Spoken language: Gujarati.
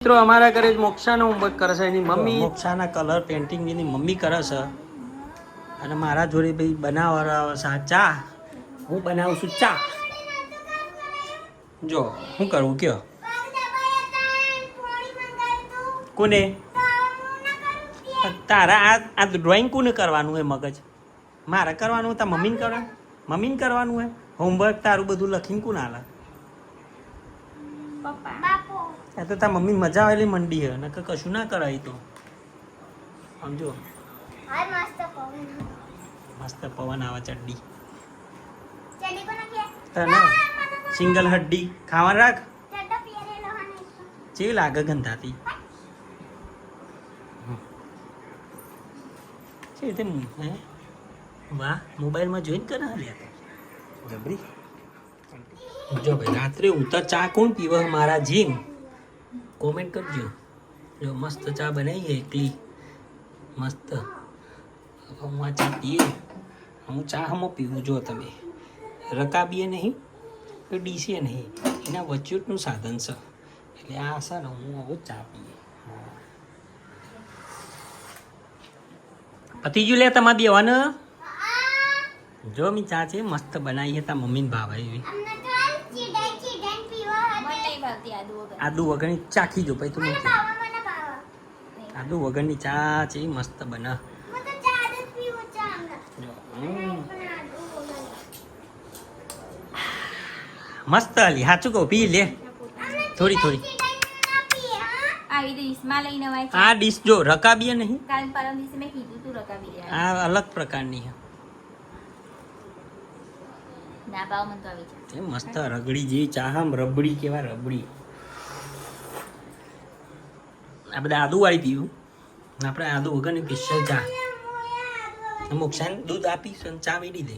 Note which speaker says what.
Speaker 1: મિત્રો અમારા ઘરે મોક્ષાનો હોમવર્ક કરે છે એની મમ્મી મોક્ષાના કલર પેઇન્ટિંગ એની મમ્મી કરે છે અને મારા જોડે ભાઈ બનાવવા છે ચા હું બનાવું છું ચા જો શું કરવું કયો કોને તારા આ ડ્રોઈંગ કોને કરવાનું હોય મગજ મારે કરવાનું તા મમ્મીને કરવાનું હોય હોમવર્ક તારું બધું લખીને કોણ આલે આ તો તાર મમ્મી મજા આવેલી મંડી હે નકર કશું ના કરાય તો સમજો મસ્ત પવન આવે ચડ્ડી તને સિંગલ હડ્ડી ખાવા રાખ ચેવી લાગે ગંધાતી છે તે હે વાહ મોબાઈલમાં જોઈને કરે લ્યા જબરી જો ભાઈ રાત્રે ઉતર ચા કોણ પીવે મારા જીમ કોમેન્ટ કરજો જો મસ્ત ચા બનાવી એકલી મસ્ત હું આ ચા પીએ હું ચા હમો પીવું જો તમે રકાબીએ નહીં કે ડીસીએ નહીં એના વચ્ચેનું સાધન છે એટલે આ છે ને હું આવું ચા પીએ પતિજુ લે તમારે બેવાને જો મી ચા છે મસ્ત બનાવી હતા મમ્મીને ભાવ આવી આદુ વગરની ચાખી જો ભાઈ તું આદુ વગરની ચા છે મસ્ત બના મસ્ત અલી સાચું કહું પી લે થોડી થોડી આ ડીશ જો રકાબીએ નહીં આ અલગ પ્રકારની છે મસ્ત રગડી જેવી ચા આમ રબડી કેવા રબડી આ બધા આદુ વાળી પીવું આપણે આદુ વગરની સ્પેશિયલ ચા મોક્ષાને દૂધ આપીશ અને ચા વીડી દે